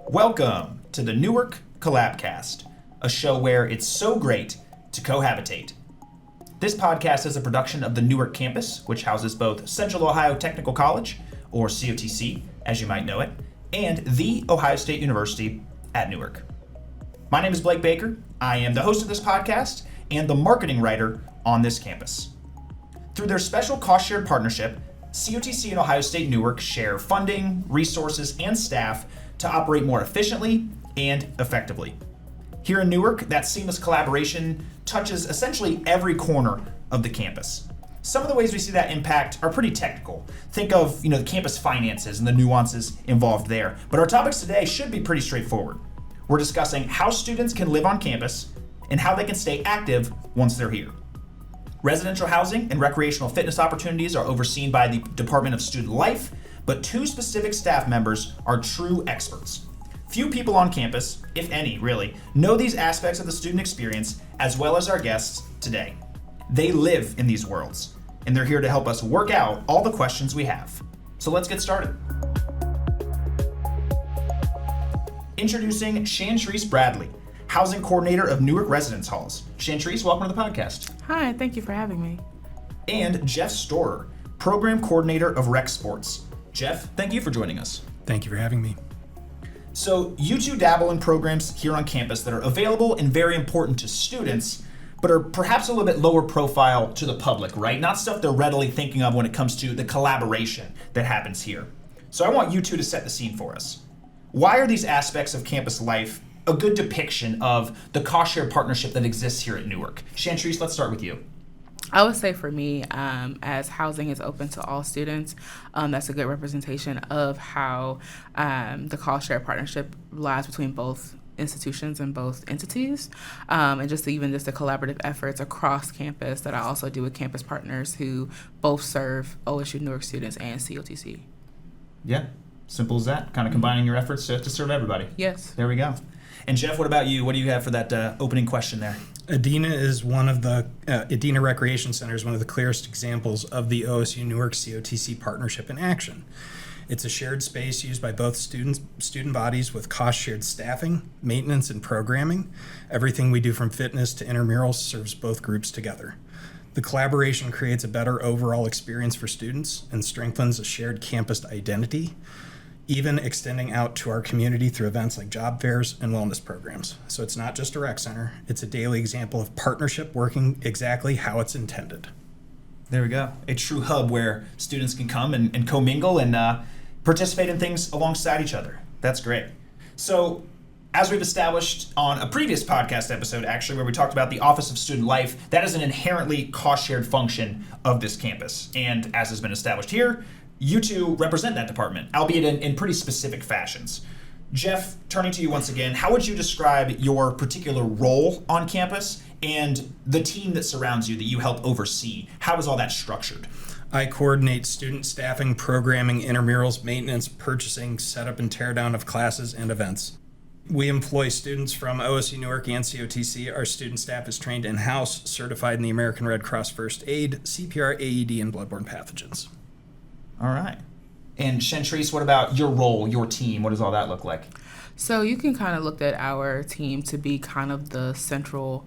Welcome to the Newark Collabcast, a show where it's so great to cohabitate. This podcast is a production of the Newark campus, which houses both Central Ohio Technical College, or COTC, as you might know it, and The Ohio State University at Newark. My name is Blake Baker. I am the host of this podcast and the marketing writer on this campus. Through their special cost-shared partnership, COTC and Ohio State Newark share funding, resources, and staff to operate more efficiently and effectively. Here in Newark, that seamless collaboration touches essentially every corner of the campus. Some of the ways we see that impact are pretty technical. Think of, the campus finances and the nuances involved there. But our topics today should be pretty straightforward. We're discussing how students can live on campus and how they can stay active once they're here. Residential housing and recreational fitness opportunities are overseen by the Department of Student Life, but two specific staff members are true experts. Few people on campus, if any really, know these aspects of the student experience as well as our guests today. They live in these worlds, and they're here to help us work out all the questions we have. So let's get started. Introducing Chantrice Bradley, Housing Coordinator of Newark Residence Halls. Chantrice, welcome to the podcast. Hi, thank you for having me. And Jeff Storer, Program Coordinator of Rec Sports. Jeff, thank you for joining us. Thank you for having me. So you two dabble in programs here on campus that are available and very important to students, but are perhaps a little bit lower profile to the public, right? Not stuff they're readily thinking of when it comes to the collaboration that happens here. So I want you two to set the scene for us. Why are these aspects of campus life a good depiction of the cost-shared partnership that exists here at Newark? Chantrice, let's start with you. I would say for me, as housing is open to all students, that's a good representation of how the cost-shared partnership lies between both institutions and both entities, and just the collaborative efforts across campus that I also do with campus partners who both serve OSU Newark students and COTC. Yeah, simple as that. Kind of combining your efforts to serve everybody. Yes. There we go. And Jeff, what about you? What do you have for that opening question there? Adena Recreation Center is one of the clearest examples of the OSU Newark COTC partnership in action. It's a shared space used by both student bodies with cost-shared staffing, maintenance, and programming. Everything we do from fitness to intramurals serves both groups together. The collaboration creates a better overall experience for students and strengthens a shared campus identity, even extending out to our community through events like job fairs and wellness programs. So it's not just a rec center, it's a daily example of partnership working exactly how it's intended. There we go. A true hub where students can come and commingle and participate in things alongside each other. That's great. So as we've established on a previous podcast episode, actually, where we talked about the Office of Student Life, that is an inherently cost-shared function of this campus. And as has been established here, you two represent that department, albeit in pretty specific fashions. Jeff, turning to you once again, how would you describe your particular role on campus and the team that surrounds you that you help oversee? How is all that structured? I coordinate student staffing, programming, intramurals, maintenance, purchasing, setup and teardown of classes and events. We employ students from OSU Newark and COTC. Our student staff is trained in-house, certified in the American Red Cross First Aid, CPR, AED, and bloodborne pathogens. All right. And Chantrice, what about your role, your team? What does all that look like? So you can kind of look at our team to be kind of the central,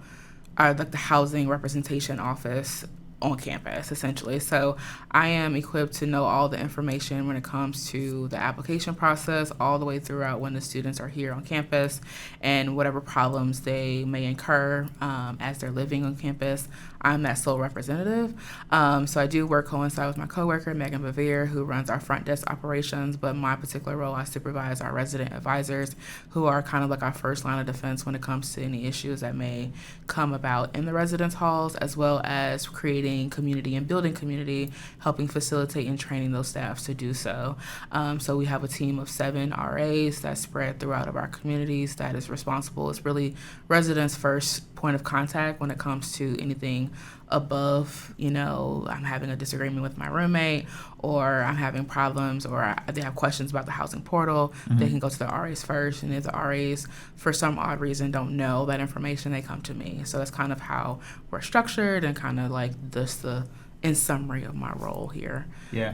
like the housing representation office on campus, essentially. So I am equipped to know all the information when it comes to the application process, all the way throughout when the students are here on campus and whatever problems they may incur as they're living on campus. I'm that sole representative. So I do work coincide with my coworker, Megan Bevere, who runs our front desk operations, but my particular role, I supervise our resident advisors, who are kind of like our first line of defense when it comes to any issues that may come about in the residence halls, as well as creating community and building community, helping facilitate and training those staffs to do so. So we have a team of 7 RAs that's spread throughout of our communities that is responsible. It's really residents' first point of contact when it comes to anything above, I'm having a disagreement with my roommate, or I'm having problems, or they have questions about the housing portal. They can go to the RAs first, and if the RAs, for some odd reason, don't know that information, they come to me. So that's kind of how we're structured and kind of like the in summary of my role here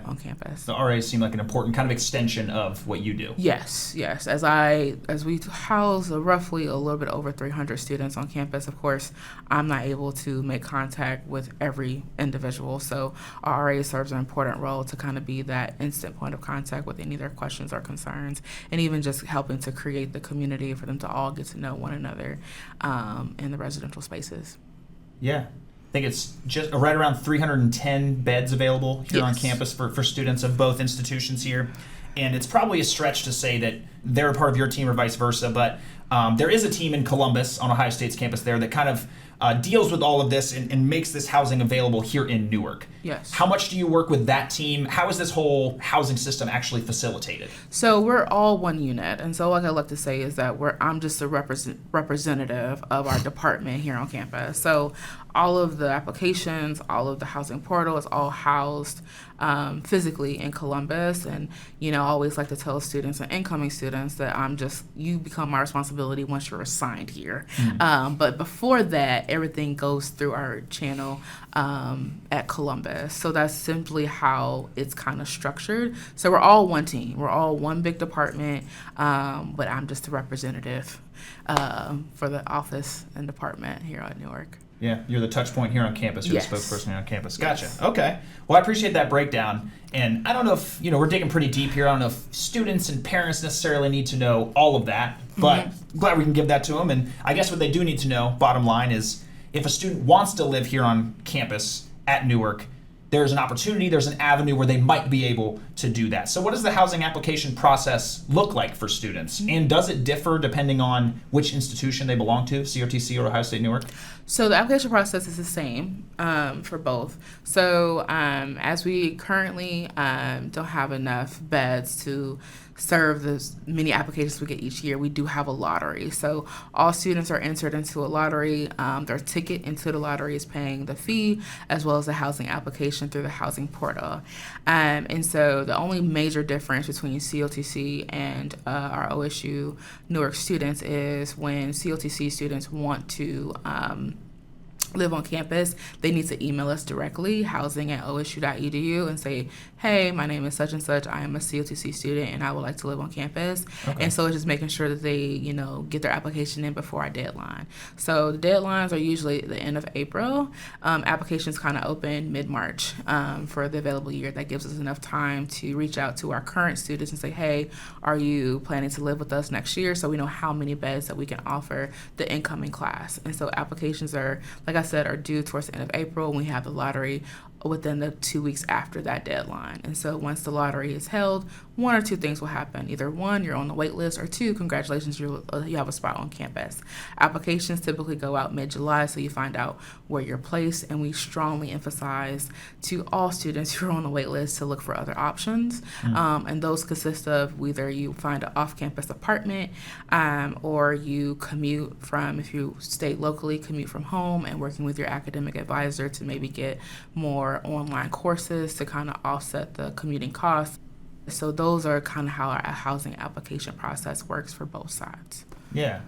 on campus. The RAs seem like an important kind of extension of what you do. Yes. As we house roughly a little bit over 300 students on campus, of course, I'm not able to make contact with every individual. So our RA serves an important role to kind of be that instant point of contact with any of their questions or concerns, and even just helping to create the community for them to all get to know one another in the residential spaces. Yeah. I think it's just right around 310 beds available here on campus for students of both institutions here. And it's probably a stretch to say that they're a part of your team or vice versa, but there is a team in Columbus on Ohio State's campus there that kind of deals with all of this and makes this housing available here in Newark. Yes. How much do you work with that team? How is this whole housing system actually facilitated? So we're all one unit, and so like I love to say is that I'm just a representative of our department here on campus. So all of the applications, all of the housing portal is all housed physically in Columbus, and I always like to tell students and incoming students that you become my responsibility once you're assigned here. But before that, everything goes through our channel at Columbus. So that's simply how it's kind of structured. So we're all one team. We're all one big department, but I'm just a representative for the office and department here at Newark. Yeah, you're the touch point here on campus. You're the spokesperson here on campus. Gotcha. Yes. Okay. Well, I appreciate that breakdown. And I don't know if, we're digging pretty deep here. I don't know if students and parents necessarily need to know all of that, but glad we can give that to them. And I guess what they do need to know, bottom line, is if a student wants to live here on campus at Newark, there's an opportunity, there's an avenue where they might be able to do that. So what does the housing application process look like for students? And does it differ depending on which institution they belong to, COTC or Ohio State Newark? So the application process is the same for both. So as we currently don't have enough beds to serve as many applications we get each year, we do have a lottery. So all students are entered into a lottery. Their ticket into the lottery is paying the fee as well as the housing application through the housing portal. And so the only major difference between COTC and our OSU Newark students is when COTC students want to live on campus, they need to email us directly, housing@osu.edu, and say, hey, my name is such and such, I am a COTC student and I would like to live on campus. And so it's just making sure that they, get their application in before our deadline. So the deadlines are usually at the end of April. Applications kind of open mid-March for the available year. That gives us enough time to reach out to our current students and say, hey, are you planning to live with us next year? So we know how many beds that we can offer the incoming class. And so applications are, like I said, are due towards the end of April. We have the lottery within the 2 weeks after that deadline. And so once the lottery is held, one or two things will happen. Either one, you're on the wait list, or two, congratulations, you have a spot on campus. Applications typically go out mid-July, so you find out where you're placed, and we strongly emphasize to all students who are on the wait list to look for other options. And those consist of whether you find an off-campus apartment, or you commute from, if you stay locally, commute from home and working with your academic advisor to maybe get more online courses to kind of offset the commuting costs. So those are kind of how our housing application process works for both sides. Yeah,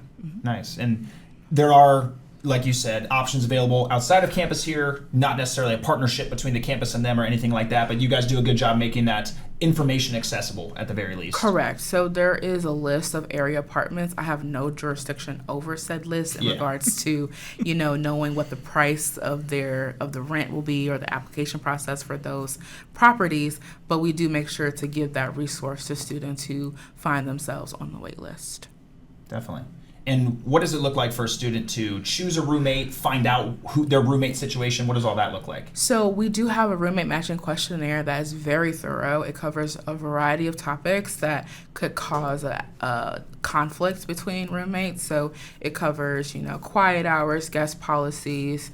nice. And there are, like you said, options available outside of campus here, not necessarily a partnership between the campus and them or anything like that, but you guys do a good job making that information accessible at the very least. Correct. So there is a list of area apartments. I have no jurisdiction over said list in regards to, knowing what the price of the rent will be or the application process for those properties, but we do make sure to give that resource to students who find themselves on the wait list. Definitely. And what does it look like for a student to choose a roommate, find out their roommate situation? What does all that look like? So we do have a roommate matching questionnaire that is very thorough. It covers a variety of topics that could cause a conflict between roommates. So it covers, quiet hours, guest policies,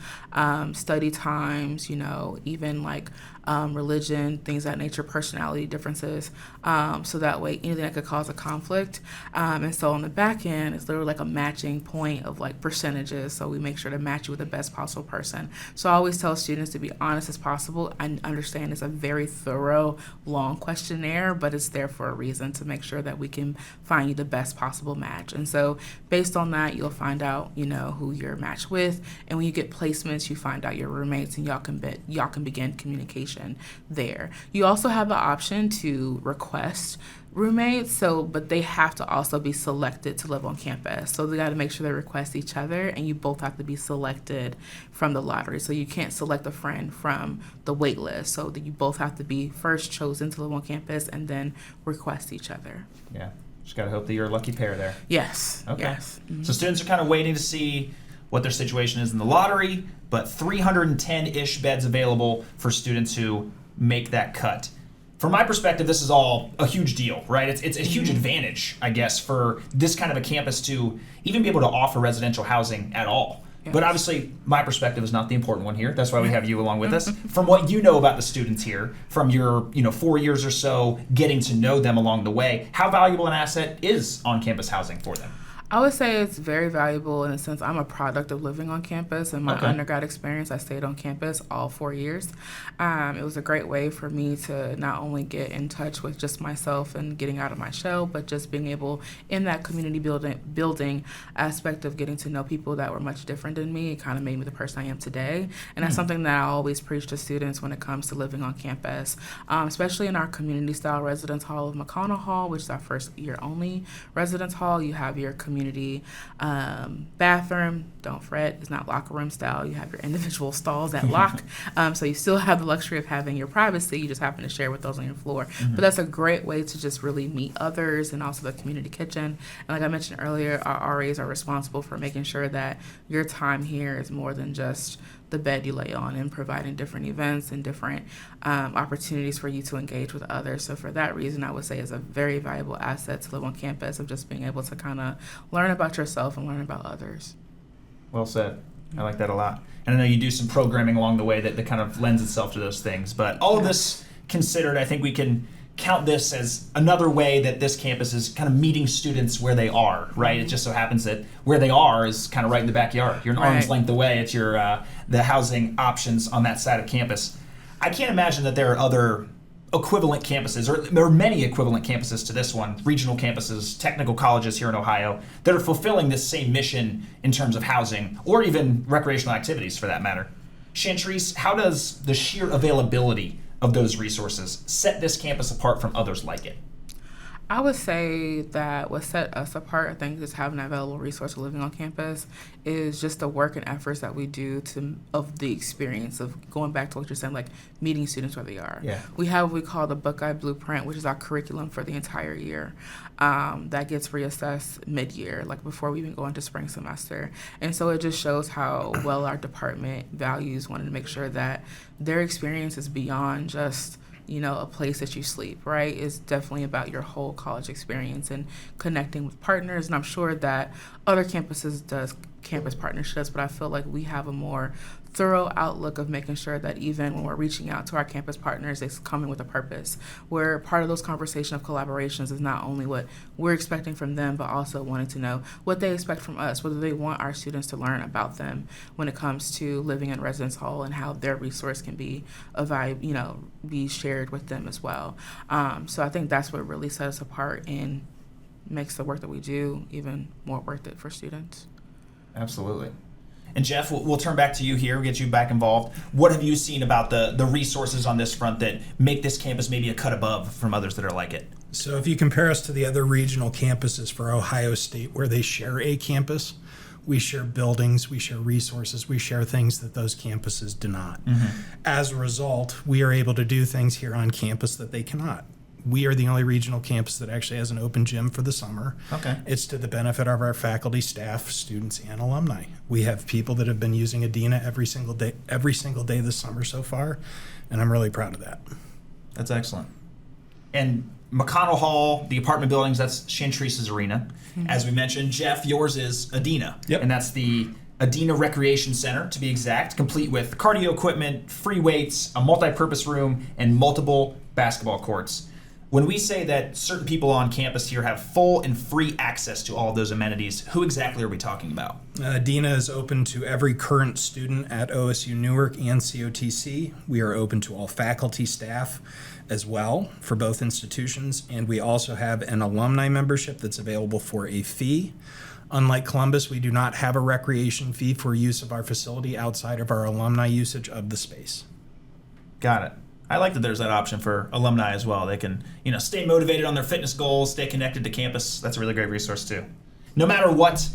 study times, even like religion, things of that nature, personality differences. So that way, anything that could cause a conflict. And so on the back end, it's literally like a matching point of like percentages. So we make sure to match you with the best possible person. So I always tell students to be honest as possible. I understand it's a very thorough, long questionnaire, but it's there for a reason to make sure that we can find you the best possible match. And so based on that, you'll find out, who you're matched with. And when you get placements, you find out your roommates, and y'all can begin communication there. You also have the option to request roommates, but they have to also be selected to live on campus. So they got to make sure they request each other, and you both have to be selected from the lottery. So you can't select a friend from the wait list. So that you both have to be first chosen to live on campus and then request each other. Yeah. Just got to hope that you're a lucky pair there. Yes. Okay. Yes. Mm-hmm. So students are kind of waiting to see what their situation is in the lottery, but 310-ish beds available for students who make that cut. From my perspective, this is all a huge deal, right? It's a huge advantage, I guess, for this kind of a campus to even be able to offer residential housing at all. Yes. But obviously, my perspective is not the important one here. That's why we have you along with us. From what you know about the students here, from your 4 years or so, getting to know them along the way, how valuable an asset is on-campus housing for them? I would say it's very valuable in the sense I'm a product of living on campus. In my undergrad experience, I stayed on campus all 4 years. It was a great way for me to not only get in touch with just myself and getting out of my shell, but just being able in that community building aspect of getting to know people that were much different than me. It kind of made me the person I am today. And that's something that I always preach to students when it comes to living on campus, especially in our community style residence hall of McConnell Hall, which is our first year only residence hall. You have your community bathroom. Don't fret, it's not locker room style. You have your individual stalls that lock, so you still have the luxury of having your privacy. You just happen to share with those on your floor. But that's a great way to just really meet others, and also the community kitchen. And like I mentioned earlier, our RAs are responsible for making sure that your time here is more than just the bed you lay on, and providing different events and different opportunities for you to engage with others. So for that reason, I would say it's a very valuable asset to live on campus, of just being able to kind of learn about yourself and learn about others. Well said. I like that a lot. And I know you do some programming along the way that kind of lends itself to those things. But all of this considered, I think we can count this as another way that this campus is kind of meeting students where they are, right? It just so happens that where they are is kind of right in the backyard. You're an arm's length away. It's your the housing options on that side of campus. I can't imagine that there are other equivalent campuses, or there are many equivalent campuses to this one, regional campuses, technical colleges here in Ohio, that are fulfilling this same mission in terms of housing, or even recreational activities for that matter. Chantrice, how does the sheer availability of those resources set this campus apart from others like it? I would say that what set us apart, I think, is having an available resource of living on campus, is just the work and efforts that we do of the experience of going back to what you're saying, like meeting students where they are. Yeah. We have what we call the Buckeye Blueprint, which is our curriculum for the entire year. That gets reassessed mid-year, like before we even go into spring semester. And so it just shows how well our department values wanting to make sure that their experience is beyond just a place that you sleep, right? It's definitely about your whole college experience and connecting with partners. And I'm sure that other campuses does campus partnerships, but I feel like we have a more thorough outlook of making sure that even when we're reaching out to our campus partners, it's coming with a purpose, where part of those conversation of collaborations is not only what we're expecting from them, but also wanting to know what they expect from us, whether they want our students to learn about them when it comes to living in residence hall, and how their resource can be be shared with them as well. So I think that's what really sets us apart and makes the work that we do even more worth it for students. Absolutely. And Jeff, we'll turn back to you here, we'll get you back involved. What have you seen about the resources on this front that make this campus maybe a cut above from others that are like it? So if you compare us to the other regional campuses for Ohio State, where they share a campus, we share buildings, we share resources, we share things that those campuses do not. Mm-hmm. As a result, we are able to do things here on campus that they cannot. We are the only regional campus that actually has an open gym for the summer. Okay. It's to the benefit of our faculty, staff, students, and alumni. We have people that have been using Adena every single day this summer so far, and I'm really proud of that. That's excellent. And McConnell Hall, the apartment buildings, that's Chantrice's arena. Mm-hmm. As we mentioned, Jeff, yours is Adena. Yep. And that's the Adena Recreation Center, to be exact, complete with cardio equipment, free weights, a multi-purpose room, and multiple basketball courts. When we say that certain people on campus here have full and free access to all of those amenities, who exactly are we talking about? Adena is open to every current student at OSU Newark and COTC. We are open to all faculty, staff as well for both institutions, and we also have an alumni membership that's available for a fee. Unlike Columbus, we do not have a recreation fee for use of our facility outside of our alumni usage of the space. Got it. I like that there's that option for alumni as well. They can, stay motivated on their fitness goals, stay connected to campus. That's a really great resource too. No matter what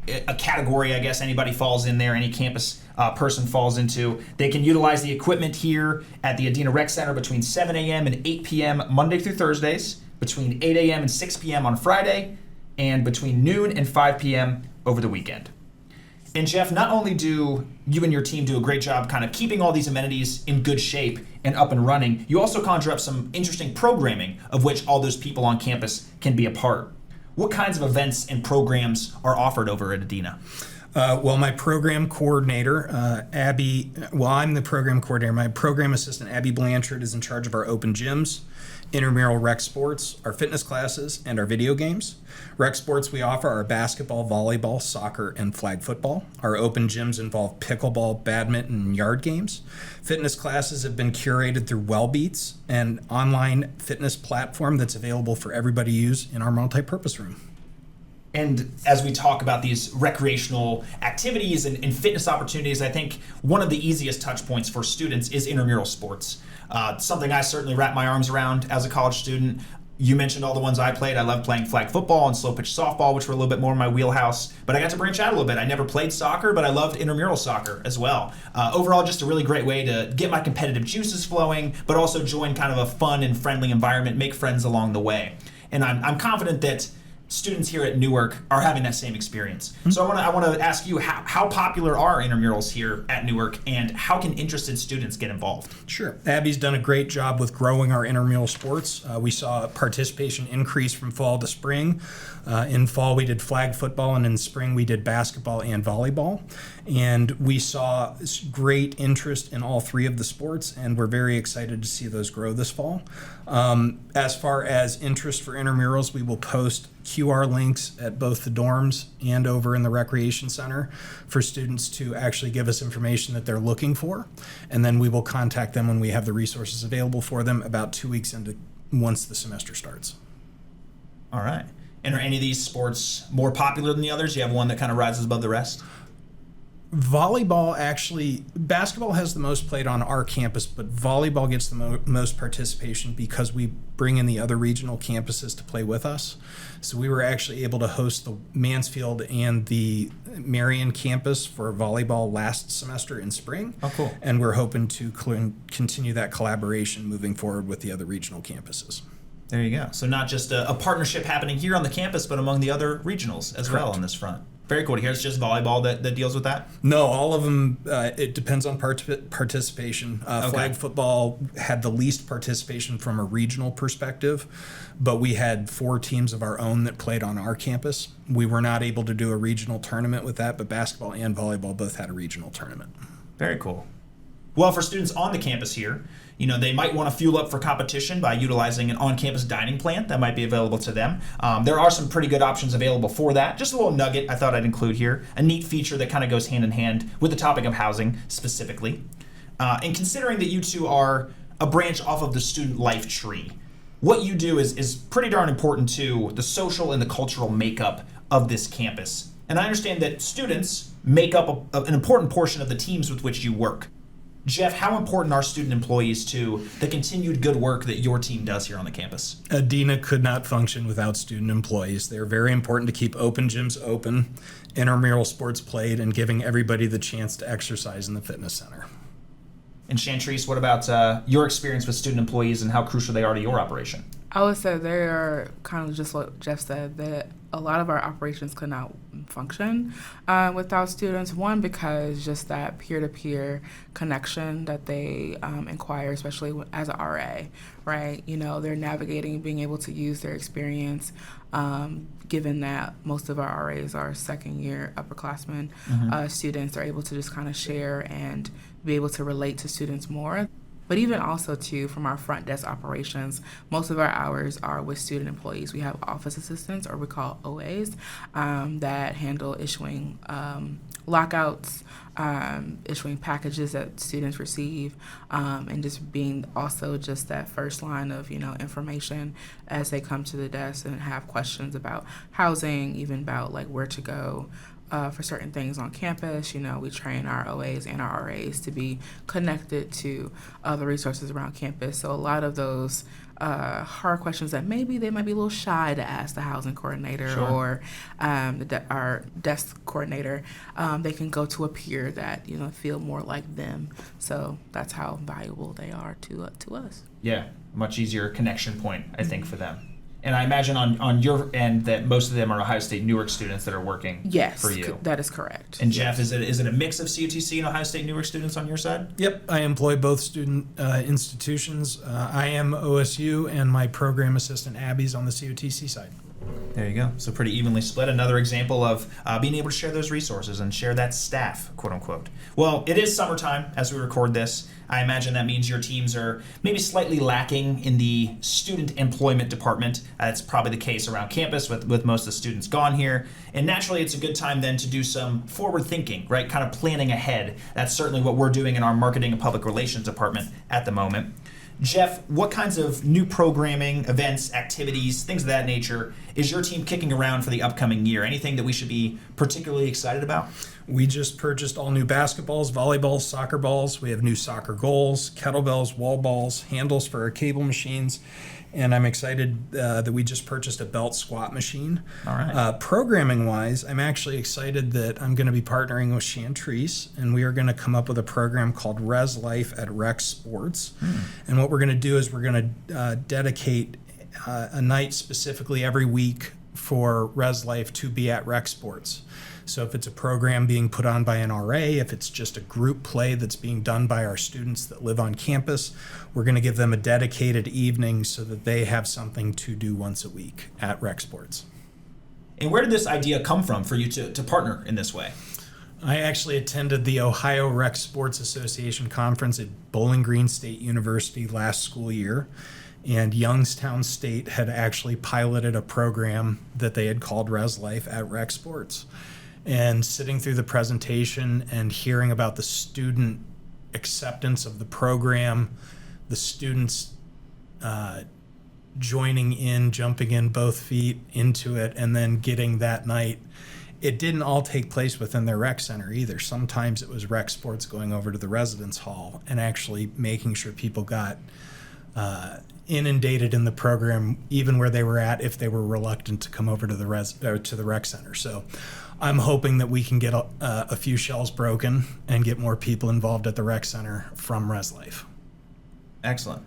a category, I guess, anybody falls in there, any campus person falls into, they can utilize the equipment here at the Adena Rec Center between 7 a.m. and 8 p.m. Monday through Thursdays, between 8 a.m. and 6 p.m. on Friday, and between noon and 5 p.m. over the weekend. And Jeff, not only do you and your team do a great job kind of keeping all these amenities in good shape and up and running, you also conjure up some interesting programming of which all those people on campus can be a part. What kinds of events and programs are offered over at Adena? My program coordinator, I'm the program coordinator. My program assistant, Abby Blanchard, is in charge of our open gyms, intramural rec sports, our fitness classes, and our video games. Rec sports we offer are basketball, volleyball, soccer, and flag football. Our open gyms involve pickleball, badminton, and yard games. Fitness classes have been curated through Wellbeats, an online fitness platform that's available for everybody to use in our multi-purpose room. And as we talk about these recreational activities and fitness opportunities, I think one of the easiest touch points for students is intramural sports. Something I certainly wrap my arms around as a college student. You mentioned all the ones I played. I loved playing flag football and slow pitch softball, which were a little bit more in my wheelhouse. But I got to branch out a little bit. I never played soccer, but I loved intramural soccer as well. Overall, just a really great way to get my competitive juices flowing, but also join kind of a fun and friendly environment, make friends along the way. And I'm confident that students here at Newark are having that same experience. Mm-hmm. So I want to ask you, how popular are intramurals here at Newark, and how can interested students get involved? Sure. Abby's done a great job with growing our intramural sports. We saw participation increase from fall to spring. In fall, we did flag football, and in spring, we did basketball and volleyball. And we saw great interest in all three of the sports, and we're very excited to see those grow this fall. As far as interest for intramurals, we will post QR links at both the dorms and over in the recreation center for students to actually give us information that they're looking for. And then we will contact them when we have the resources available for them about 2 weeks into once the semester starts. All right. And are any of these sports more popular than the others? You have one that kind of rises above the rest? Volleyball, basketball has the most played on our campus, but volleyball gets the most participation because we bring in the other regional campuses to play with us. So we were actually able to host the Mansfield and the Marion campus for volleyball last semester in spring. Oh, cool. And we're hoping to continue that collaboration moving forward with the other regional campuses. There you go. So not just a partnership happening here on the campus, but among the other regionals as well on this front. Very cool to hear. It's just volleyball that deals with that? No, all of them, it depends on participation. Okay. Flag football had the least participation from a regional perspective, but we had 4 teams of our own that played on our campus. We were not able to do a regional tournament with that, but basketball and volleyball both had a regional tournament. Very cool. Well, for students on the campus here, they might want to fuel up for competition by utilizing an on-campus dining plan that might be available to them. There are some pretty good options available for that. Just a little nugget I thought I'd include here, a neat feature that kind of goes hand in hand with the topic of housing specifically. And considering that you two are a branch off of the student life tree, what you do is pretty darn important to the social and the cultural makeup of this campus. And I understand that students make up an important portion of the teams with which you work. Jeff, how important are student employees to the continued good work that your team does here on the campus? Adena could not function without student employees. They're very important to keep open gyms open, intramural sports played, and giving everybody the chance to exercise in the fitness center. And Chantrice, what about your experience with student employees and how crucial they are to your operation? I would say they are kind of just what Jeff said, that a lot of our operations could not function without students. One, because just that peer-to-peer connection that they inquire, especially as an RA, right? They're navigating, being able to use their experience, given that most of our RAs are second-year upperclassmen students. Are able to just kind of share and be able to relate to students more. But even also, too, from our front desk operations, most of our hours are with student employees. We have office assistants, or we call OAs, that handle issuing lockouts, issuing packages that students receive, and just being also just that first line of, information as they come to the desk and have questions about housing, even about like where to go for certain things on campus. We train our OAs and our RAs to be connected to other resources around campus. So a lot of those hard questions that maybe they might be a little shy to ask the housing coordinator Sure. or our desk coordinator, they can go to a peer that feel more like them. So that's how valuable they are to us. Yeah, much easier connection point, I think, for them. And I imagine on your end that most of them are Ohio State Newark students that are working for you. That is correct. And Jeff, is it a mix of COTC and Ohio State Newark students on your side? Yep, I employ both student institutions. I am OSU, and my program assistant Abby's on the COTC side. There you go. So pretty evenly split. Another example of being able to share those resources and share that staff, quote unquote. Well, it is summertime as we record this. I imagine that means your teams are maybe slightly lacking in the student employment department. That's probably the case around campus with most of the students gone here. And naturally, it's a good time then to do some forward thinking, right? Kind of planning ahead. That's certainly what we're doing in our marketing and public relations department at the moment. Jeff, what kinds of new programming, events, activities, things of that nature is your team kicking around for the upcoming year? Anything that we should be particularly excited about? We just purchased all new basketballs, volleyballs, soccer balls. We have new soccer goals, kettlebells, wall balls, handles for our cable machines. And I'm excited that we just purchased a belt squat machine. All right. Programming-wise, I'm actually excited that I'm going to be partnering with Chantrice, and we are going to come up with a program called Res Life at Rec Sports. And what we're going to do is we're going to dedicate a night specifically every week for Res Life to be at Rec Sports. So if it's a program being put on by an RA, if it's just a group play that's being done by our students that live on campus, we're going to give them a dedicated evening so that they have something to do once a week at Rec Sports. And where did this idea come from for you to partner in this way? I actually attended the Ohio Rec Sports Association conference at Bowling Green State University last school year. And Youngstown State had actually piloted a program that they had called Res Life at Rec Sports. And sitting through the presentation and hearing about the student acceptance of the program, the students joining in, jumping in both feet into it, and then getting that night. It didn't all take place within their rec center either. Sometimes it was Rec Sports going over to the residence hall and actually making sure people got inundated in the program, even where they were at, if they were reluctant to come over to the rec center. So I'm hoping that we can get a few shells broken and get more people involved at the rec center from Res Life. Excellent.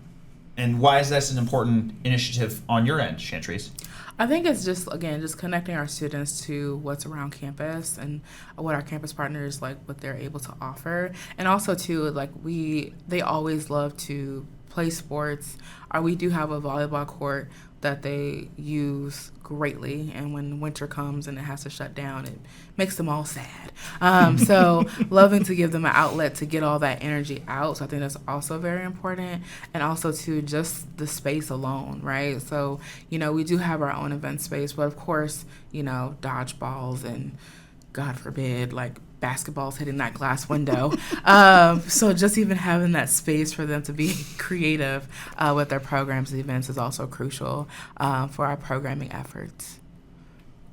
And why is this an important initiative on your end, Chantrice? I think it's just connecting our students to what's around campus and what our campus partners, like, what they're able to offer. And also, too, like, they always love to play sports. We do have a volleyball court that they use greatly, and when winter comes and it has to shut down, it makes them all sad. So loving to give them an outlet to get all that energy out. So I think that's also very important. And also, too, just the space alone, right? So, we do have our own event space, but of course, dodgeballs and, God forbid, like, basketballs hitting that glass window. So just even having that space for them to be creative with their programs and events is also crucial for our programming efforts.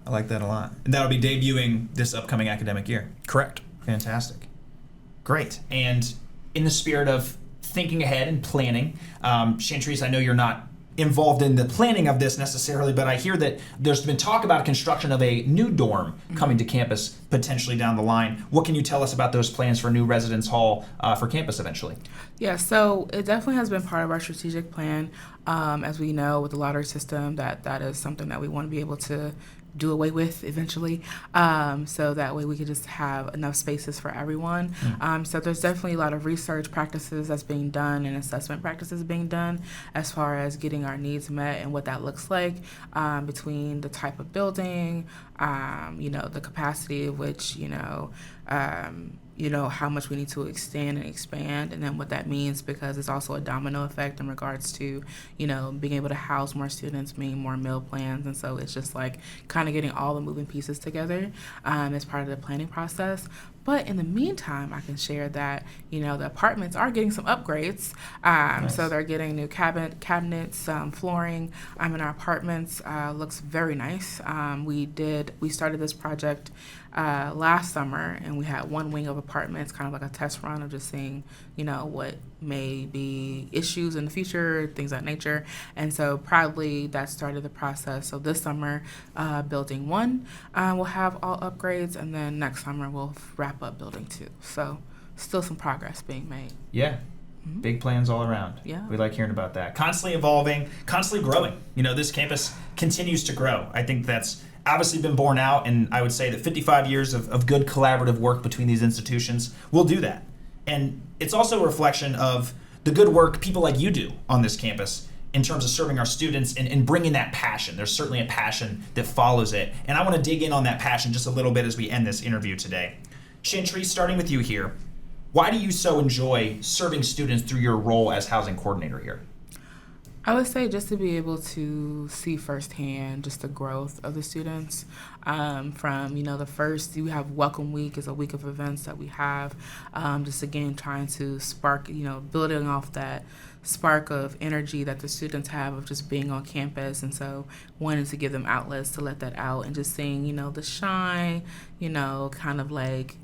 I like that a lot. And that'll be debuting this upcoming academic year. Correct. Fantastic. Great. And in the spirit of thinking ahead and planning, Chantrice, I know you're not involved in the planning of this necessarily, but I hear that there's been talk about construction of a new dorm coming to campus potentially down the line. What can you tell us about those plans for a new residence hall for campus eventually? Yeah, so it definitely has been part of our strategic plan. As we know, with the lottery system, that is something that we want to be able to do away with eventually, so that way we could just have enough spaces for everyone. So there's definitely a lot of research practices that's being done and assessment practices being done as far as getting our needs met and what that looks like between the type of building, the capacity of which, how much we need to extend and expand, and then what that means, because it's also a domino effect in regards to, being able to house more students, meaning more meal plans. And so it's just like kind of getting all the moving pieces together as part of the planning process. But in the meantime, I can share that, the apartments are getting some upgrades. Nice. So they're getting new cabinets, flooring in our apartments. Looks very nice. We started this project last summer, and we had one wing of apartments, kind of like a test run of just seeing, what may be issues in the future, things of that nature. And so proudly that started the process. So this summer, building 1 will have all upgrades, and then next summer we'll wrap up building 2. So still some progress being made. Yeah. Mm-hmm. Big plans all around. Yeah. We like hearing about that. Constantly evolving, constantly growing. This campus continues to grow. I think that's obviously been borne out, and I would say that 55 years of good collaborative work between these institutions will do that. And it's also a reflection of the good work people like you do on this campus in terms of serving our students and bringing that passion. There's certainly a passion that follows it. And I want to dig in on that passion just a little bit as we end this interview today. Chantry, starting with you here, why do you so enjoy serving students through your role as housing coordinator here? I would say just to be able to see firsthand just the growth of the students. From, the first, you have Welcome Week is a week of events that we have. Just again, trying to spark, building off that spark of energy that the students have of just being on campus. And so wanting to give them outlets to let that out, and just seeing, the shine, kind of like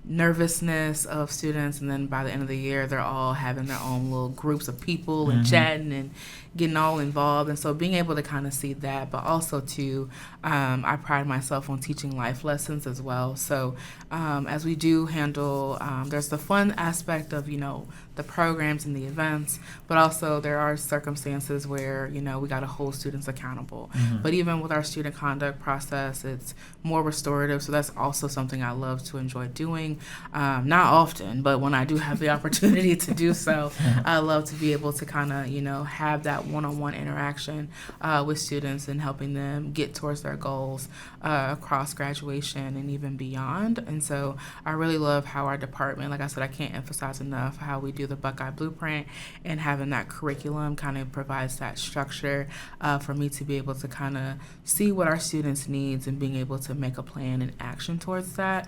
nervousness of students, and then by the end of the year they're all having their own little groups of people and chatting and getting all involved. And so being able to kind of see that, but also too, I pride myself on teaching life lessons as well. So as we do handle, there's the fun aspect of the programs and the events, but also there are circumstances where we got to hold students accountable. But even with our student conduct process, it's more restorative, so that's also something I love to enjoy doing. Not often, but when I do have the opportunity to do so, I love to be able to kind of have that one-on-one interaction with students and helping them get towards their goals across graduation and even beyond. And so I really love how our department, like I said, I can't emphasize enough how we do the Buckeye Blueprint, and having that curriculum kind of provides that structure for me to be able to kind of see what our students' needs and being able to make a plan and action towards that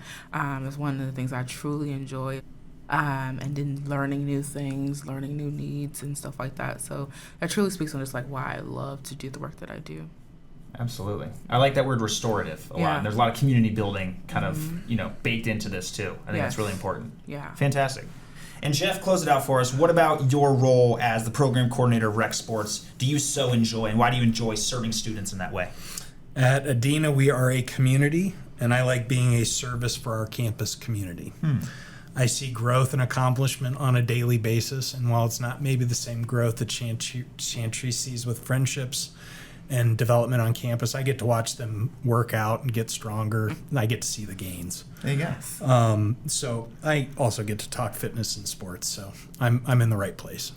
is one of the things I truly enjoy. And then learning new things, learning new needs and stuff like that. So that truly speaks on just like why I love to do the work that I do. Absolutely. I like that word restorative a lot. And there's a lot of community building kind of, baked into this too. I think that's really important. Yeah. Fantastic. And Jeff, close it out for us. What about your role as the program coordinator of Rec Sports do you so enjoy, and why do you enjoy serving students in that way? At Adena, we are a community, and I like being a service for our campus community. I see growth and accomplishment on a daily basis, and while it's not maybe the same growth that Chantry sees with friendships and development on campus, I get to watch them work out and get stronger, and I get to see the gains. There you go. So I also get to talk fitness and sports, so I'm in the right place.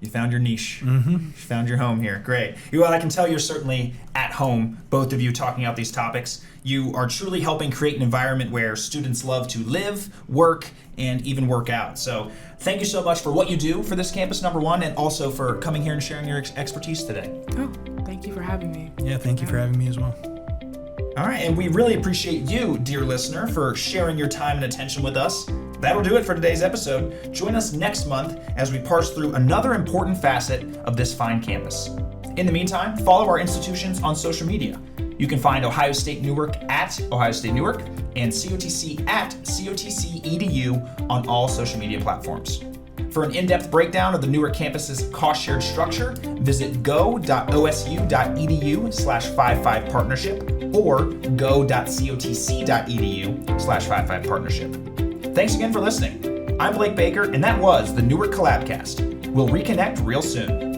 You found your niche. You found your home here. Great. Well, I can tell you're certainly at home, both of you talking out these topics. You are truly helping create an environment where students love to live, work, and even work out. So thank you so much for what you do for this campus, number one, and also for coming here and sharing your expertise today. Oh, thank you for having me. Yeah, thank you for having me as well. All right, and we really appreciate you, dear listener, for sharing your time and attention with us. That'll do it for today's episode. Join us next month as we parse through another important facet of this fine campus. In the meantime, follow our institutions on social media. You can find Ohio State Newark at Ohio State Newark and COTC at COTC EDU on all social media platforms. For an in-depth breakdown of the Newark campus's cost-shared structure, visit go.osu.edu/55partnership or go.cotc.edu/55partnership. Thanks again for listening. I'm Blake Baker, and that was the Newark Collabcast. We'll reconnect real soon.